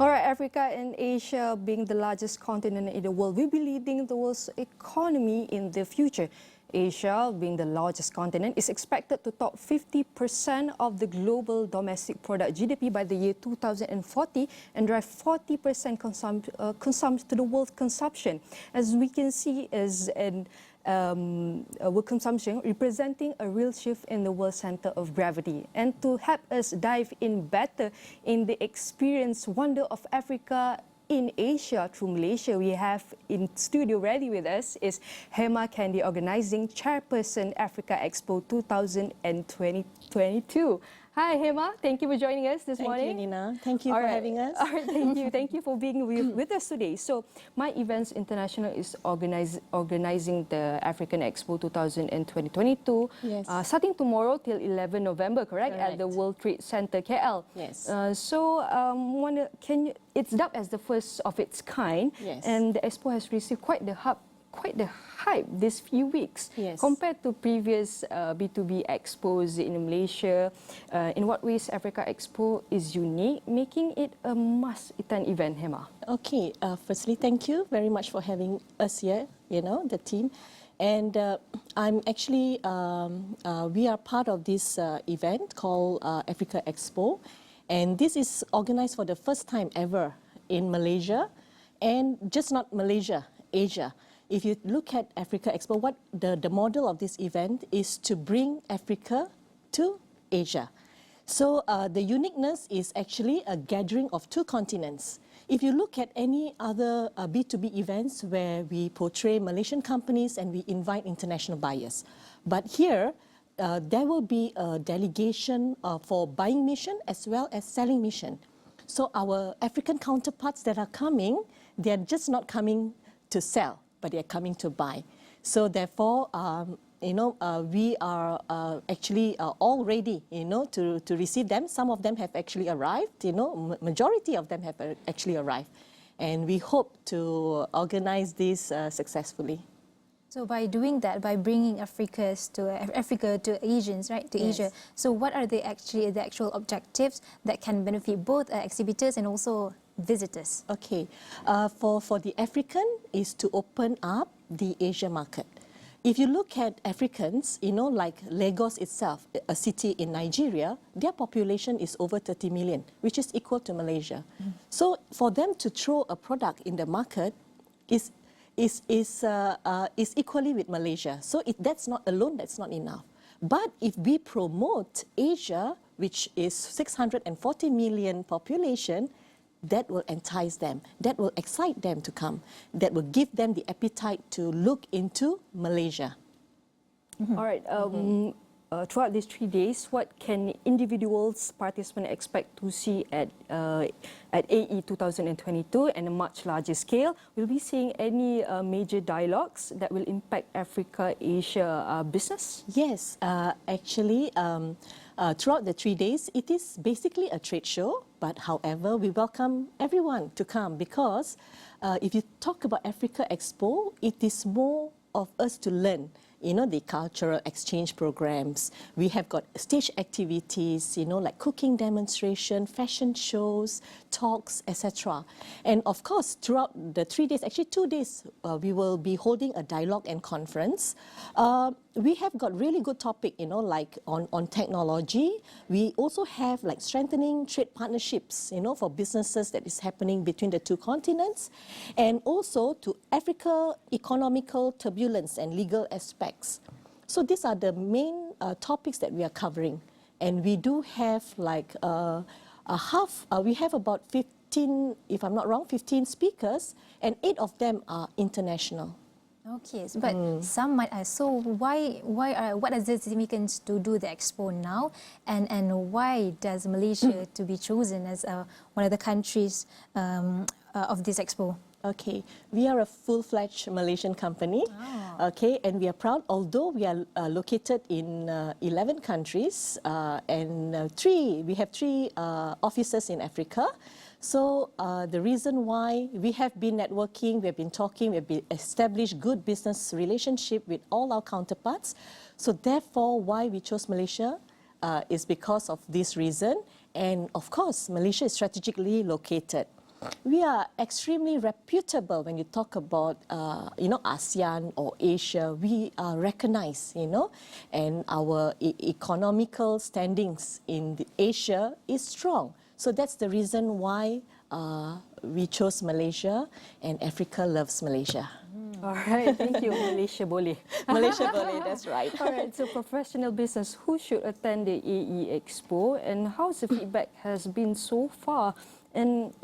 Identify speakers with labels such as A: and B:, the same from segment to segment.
A: All right, Africa and Asia being the largest continent in the world, will be leading the world's economy in the future. Asia, being the largest continent, is expected to top 50% of the global domestic product GDP by the year 2040 and drive 40% to the world consumption. As we can see, as an world consumption representing a real shift in the world center of gravity. And to help us dive in better in the experience wonder of Africa in Asia through Malaysia, we have in studio ready with us is Hema Kandy, Organising Chairperson Africa Expo 2022. Hi Hema, thank you for joining us this morning.
B: Thank you, Nina. Thank you for having us.
A: All right, thank you. Thank you for being with us today. So, My Events International is organizing the African Expo 2022.
B: Yes.
A: Starting tomorrow till 11 November, correct? At the World Trade Center, KL.
B: Yes.
A: It's dubbed as the first of its kind.
B: Yes.
A: And the Expo has received quite the hype these few weeks.
B: Yes.
A: Compared to previous B2B expos in Malaysia. In what ways Africa Expo is unique, making it a must-attend event, Hema?
B: Okay, firstly, thank you very much for having us here, the team. And I'm actually, we are part of this event called Africa Expo. And this is organized for the first time ever in Malaysia, and just not Malaysia, Asia. If you look at Africa Expo, what the model of this event is to bring Africa to Asia. So the uniqueness is actually a gathering of two continents. If you look at any other B2B events where we portray Malaysian companies and we invite international buyers, but here there will be a delegation for buying mission as well as selling mission. So our African counterparts that are coming, they are just not coming to sell, but they are coming to buy. So therefore, we are actually all ready, to receive them. Some of them have actually arrived, majority of them have actually arrived. And we hope to organize this successfully.
C: So by doing that, by bringing Africa to Asians, right, to
B: Yes.
C: Asia, so what are the actual objectives that can benefit both exhibitors and also visitors?
B: Okay, for the African is to open up the Asia market. If you look at Africans, like Lagos itself, a city in Nigeria, their population is over 30 million, which is equal to Malaysia. So for them to throw a product in the market is equally with Malaysia. So that's not alone, that's not enough. But if we promote Asia, which is 640 million population, that will entice them, that will excite them to come, that will give them the appetite to look into Malaysia.
A: All right. Throughout these 3 days, what can individuals, participants expect to see at AE 2022 and a much larger scale? Will we be seeing any major dialogues that will impact Africa-Asia business?
B: Yes, actually, throughout the 3 days, it is basically a trade show. But however, we welcome everyone to come because if you talk about Africa Expo, it is more of us to learn. The cultural exchange programs. We have got stage activities, like cooking demonstration, fashion shows, talks, etc. And of course, throughout the 3 days, actually 2 days, we will be holding a dialogue and conference. We have got really good topic, like on technology. We also have like strengthening trade partnerships, for businesses that is happening between the two continents, and also to Africa economical turbulence and legal aspects. So these are the main topics that we are covering, and we do have like we have about 15, if I'm not wrong, 15 speakers, and 8 of them are international.
C: Okay, but some might ask, so what is the significance to do the expo now, and why does Malaysia to be chosen as one of the countries of this expo?
B: Okay, we are a full-fledged Malaysian company, okay, and we are proud, although we are located in 11 countries, and we have 3 offices in Africa. So the reason why we have been networking, we have been talking, we have been established good business relationship with all our counterparts. So therefore, why we chose Malaysia is because of this reason. And of course, Malaysia is strategically located. we are extremely reputable when you talk about, ASEAN or Asia. We are recognized, and our economical standings in Asia is strong. So that's the reason why we chose Malaysia, and Africa loves Malaysia.
A: All right, thank you. Malaysia boleh.
B: Malaysia boleh, that's right.
A: All right, so professional business, who should attend the AE Expo, and how's the feedback has been so far? And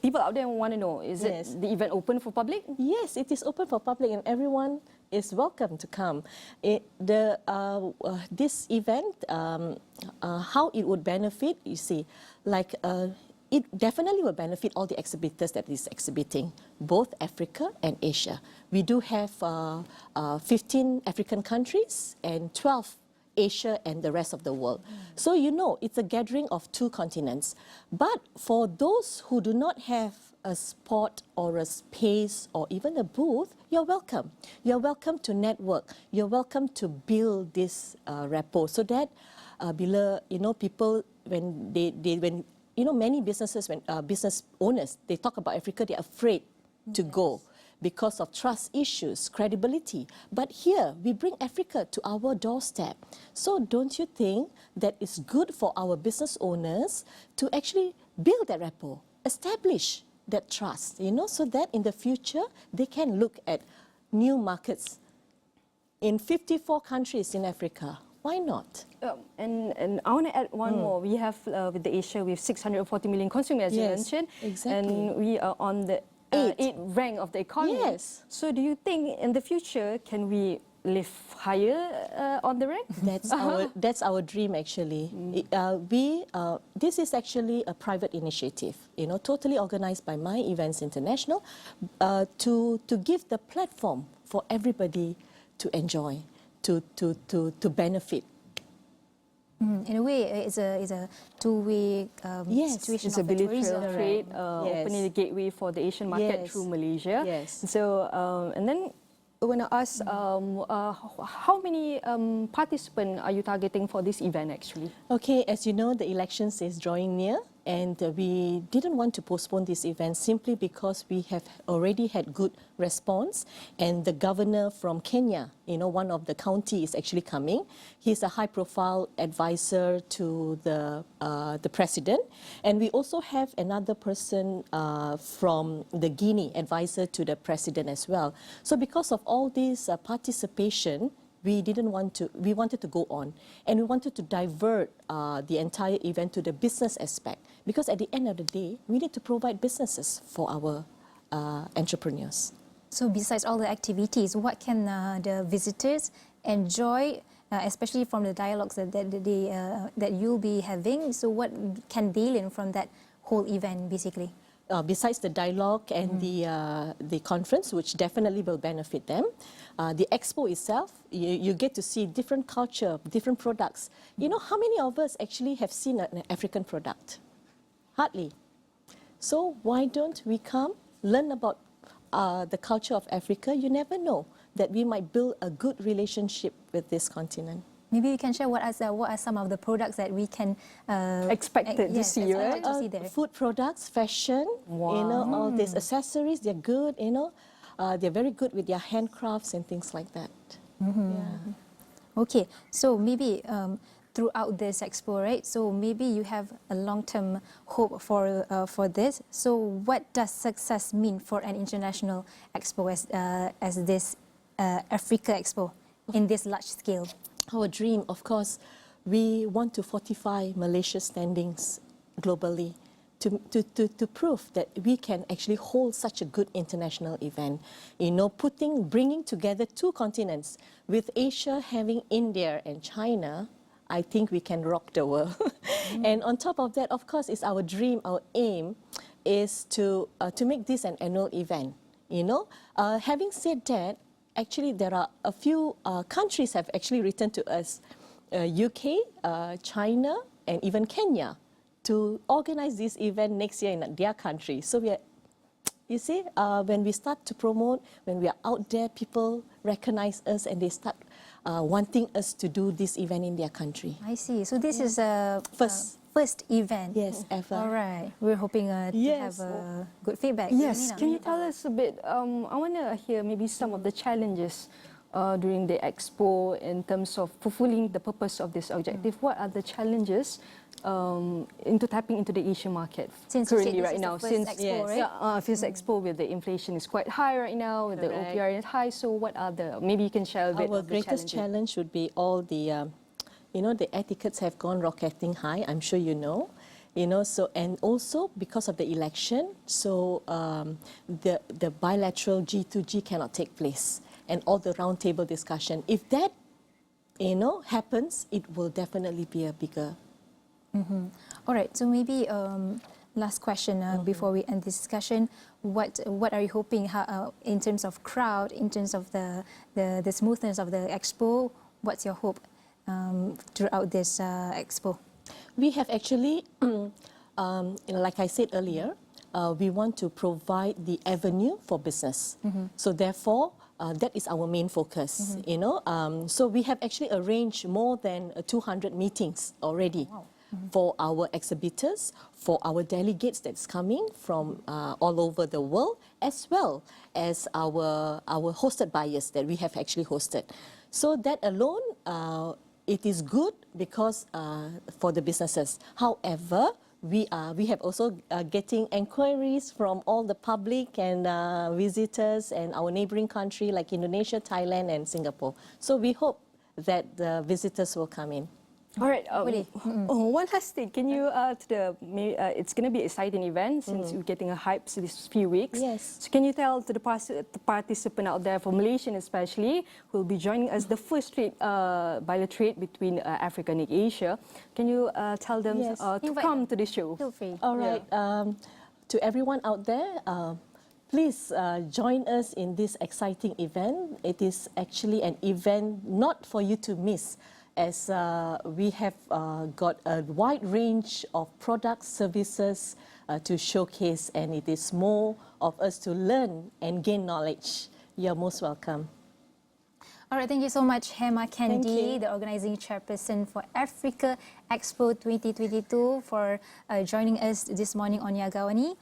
A: people out there want to know, is
B: Yes.
A: it the event open for public?
B: Yes, it is open for public, and everyone is welcome to come. This event, how it would benefit, you see, it definitely will benefit all the exhibitors that is exhibiting, both Africa and Asia. We do have 15 African countries and 12 Asia and the rest of the world. So it's a gathering of two continents. But for those who do not have a spot or a space or even a booth, you're welcome. You're welcome to network. You're welcome to build this rapport so that people, when many businesses, business owners, they talk about Africa, they're afraid to go because of trust issues, credibility. But here, we bring Africa to our doorstep. So don't you think that it's good for our business owners to actually build that rapport, establish that trust, so that in the future, they can look at new markets in 54 countries in Africa. Why not?
A: And I want to add one more. We have, with the Asia, we have 640 million consumers, as you mentioned.
B: Exactly.
A: And we are on the 8th rank of the economy.
B: Yes.
A: So do you think in the future, can we live higher on the rank?
B: That's our dream, actually. This is actually a private initiative, totally organized by My Events International, to give the platform for everybody to enjoy, to benefit.
C: In a way, it's a two-way situation
A: It's
C: of
A: a
C: the
A: bilateral
C: tourism.
A: trade, opening the gateway for the Asian market
B: Yes.
A: through Malaysia.
B: Yes.
A: So, and then when I ask, how many participants are you targeting for this event, actually?
B: Okay, as you know, the elections is drawing near, and we didn't want to postpone this event simply because we have already had good response, and the governor from Kenya, one of the county is actually coming. He's a high-profile advisor to the president, and we also have another person from the Guinea, advisor to the president as well. So because of all this participation, we wanted to go on, and we wanted to divert the entire event to the business aspect, because at the end of the day, we need to provide businesses for our entrepreneurs.
C: So besides all the activities, what can the visitors enjoy, especially from the dialogues that you'll be having? So what can they learn from that whole event, basically?
B: Besides the dialogue and the conference, which definitely will benefit them, the expo itself, you get to see different culture, different products. How many of us actually have seen an African product? Hardly. So why don't we come, learn about the culture of Africa? You never know that we might build a good relationship with this continent.
C: Maybe you can share what are some of the products that we can
A: Expected to see, right?
C: to see there.
B: Food products, fashion, all these accessories, they're good, they're very good with their handcrafts and things like that. Yeah.
C: Okay, so maybe throughout this expo, right? So maybe you have a long-term hope for this. So what does success mean for an international expo as this Africa Expo in this large scale?
B: Our dream, of course, we want to fortify Malaysia's standings globally to prove that we can actually hold such a good international event. Bringing together two continents, with Asia having India and China, I think we can rock the world. And on top of that, of course, is our dream, our aim is to make this an annual event. Having said that, actually, there are a few countries have actually written to us, UK, China, and even Kenya, to organize this event next year in their country. So when we start to promote, when we are out there, people recognize us and they start wanting us to do this event in their country.
C: I see. So this is a first event.
B: Yes, ever.
C: All right. We're hoping to
B: Yes.
C: have good feedback.
A: Yes,
C: Nina.
A: can you tell us a bit? I want to hear maybe some of the challenges during the expo in terms of fulfilling the purpose of this objective. What are the challenges into tapping into the Asian market
C: Since you said
A: currently
C: this
A: right
C: is
A: now?
C: the first expo,
B: Yes.
C: right?
A: Yeah, first expo with the inflation is quite high right now, with the
B: Correct.
A: OPR is high. So what are the, maybe you can share a bit
B: Our
A: of the
B: greatest
A: challenges.
B: challenge would be all the, the etiquettes have gone rocketing high. I'm sure you know. So and also because of the election, so the bilateral G2G cannot take place, and all the roundtable discussion. If that, happens, it will definitely be a bigger.
C: All right. So maybe last question before we end this discussion. What are you hoping in terms of crowd, in terms of the smoothness of the expo? What's your hope throughout this expo?
B: We have actually, like I said earlier, we want to provide the avenue for business. So therefore, that is our main focus. So we have actually arranged more than 200 meetings already.
C: Wow.
B: For our exhibitors, for our delegates that's coming from all over the world, as well as our hosted buyers that we have actually hosted. So that alone, it is good because for the businesses. However, we have also getting inquiries from all the public and visitors and our neighboring country like Indonesia, Thailand, and Singapore. So we hope that the visitors will come in.
A: All right.
C: Woody.
A: One last thing. Can you, it's going to be an exciting event since we're getting a hype these few weeks.
B: Yes.
A: So can you tell to the participant out there, for Malaysian especially, who will be joining us, the first trade, bilateral between Africa and Asia. Can you tell them
B: Yes.
A: to
C: Invite
A: come
C: them.
A: to the show?
C: Feel free.
B: All right. To everyone out there, please join us in this exciting event. It is actually an event not for you to miss, as we have got a wide range of products, services to showcase, and it is more of us to learn and gain knowledge. You're most welcome.
C: All right, thank you so much, Hema
B: Thank
C: Kandy,
B: you.
C: the Organizing Chairperson for Africa Expo 2022, for joining us this morning on AWANI.